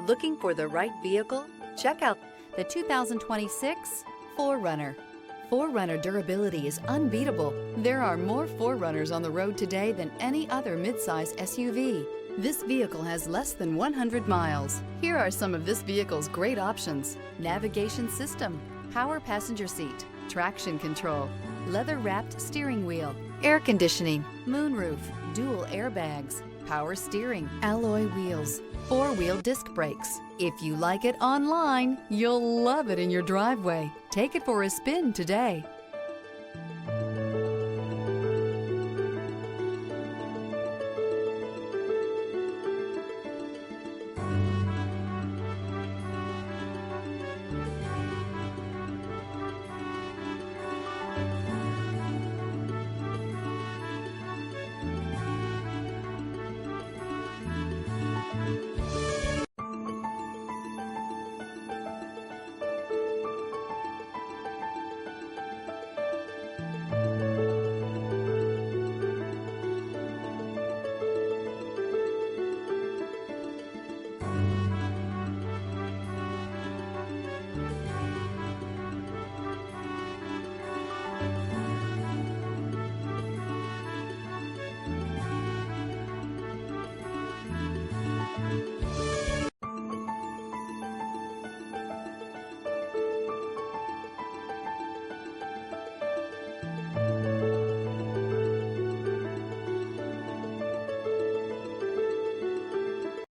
Looking for the right vehicle? Check out the 2026 4Runner. 4Runner durability is unbeatable. There are more 4Runners on the road today than any other midsize SUV. This vehicle has less than 100 miles. Here are some of this vehicle's great options: navigation system, power passenger seat, traction control, leather-wrapped steering wheel, air conditioning, moonroof, dual airbags, power steering, alloy wheels, four-wheel disc brakes. If you like it online, you'll love it in your driveway. Take it for a spin today.